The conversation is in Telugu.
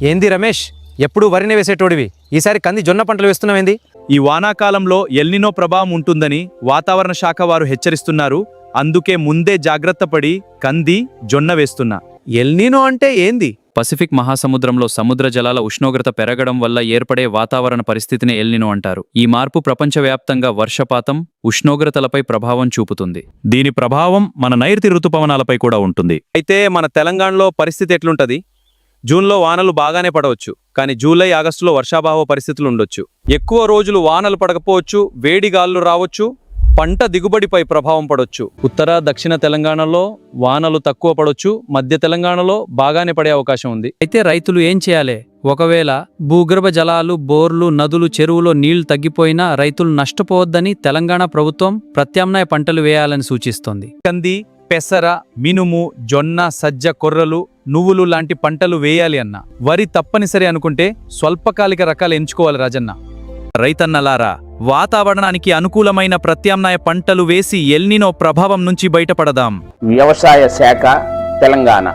ఏంది రమేష్, ఎప్పుడు వరిని వేసేటోడివి, ఈసారి కంది జొన్న పంటలు వేస్తున్నావేంది? ఈ వానాకాలంలో ఎల్నినో ప్రభావం ఉంటుందని వాతావరణ శాఖ వారు హెచ్చరిస్తున్నారు. అందుకే ముందే జాగ్రత్తపడి కంది జొన్న వేస్తున్నా. ఎల్నీనో అంటే ఏంది? పసిఫిక్ మహాసముద్రంలో సముద్ర జలాల ఉష్ణోగ్రత పెరగడం వల్ల ఏర్పడే వాతావరణ పరిస్థితిని ఎల్నినో అంటారు. ఈ మార్పు ప్రపంచవ్యాప్తంగా వర్షపాతం, ఉష్ణోగ్రతలపై ప్రభావం చూపుతుంది. దీని ప్రభావం మన నైరుతి ఋతుపవనాలపై కూడా ఉంటుంది. అయితే మన తెలంగాణలో పరిస్థితి ఎట్లుంటది? జూన్లో వానలు బాగానే పడవచ్చు, కానీ జూలై ఆగస్టులో వర్షాభావ పరిస్థితులు ఉండొచ్చు. ఎక్కువ రోజులు వానలు పడకపోవచ్చు, వేడిగాళ్లు రావచ్చు, పంట దిగుబడిపై ప్రభావం పడొచ్చు. ఉత్తర దక్షిణ తెలంగాణలో వానలు తక్కువ పడొచ్చు, మధ్య తెలంగాణలో బాగానే పడే అవకాశం ఉంది. అయితే రైతులు ఏం చేయాలి? ఒకవేళ భూగర్భ జలాలు, బోర్లు, నదులు, చెరువులో నీళ్లు తగ్గిపోయినా రైతులు నష్టపోవద్దని తెలంగాణ ప్రభుత్వం ప్రత్యామ్నాయ పంటలు వేయాలని సూచిస్తోంది. కంది, పెసర, మినుము, జొన్న, సజ్జ, కొర్రలు, నువ్వులు లాంటి పంటలు వేయాలి అన్న. వరి తప్పనిసరి అనుకుంటే స్వల్పకాలిక రకాలు ఎంచుకోవాలి రాజన్న. రైతన్నలారా, వాతావరణానికి అనుకూలమైన ప్రత్యామ్నాయ పంటలు వేసి ఎల్నినో ప్రభావం నుంచి బయటపడదాం. వ్యవసాయ శాఖ తెలంగాణ.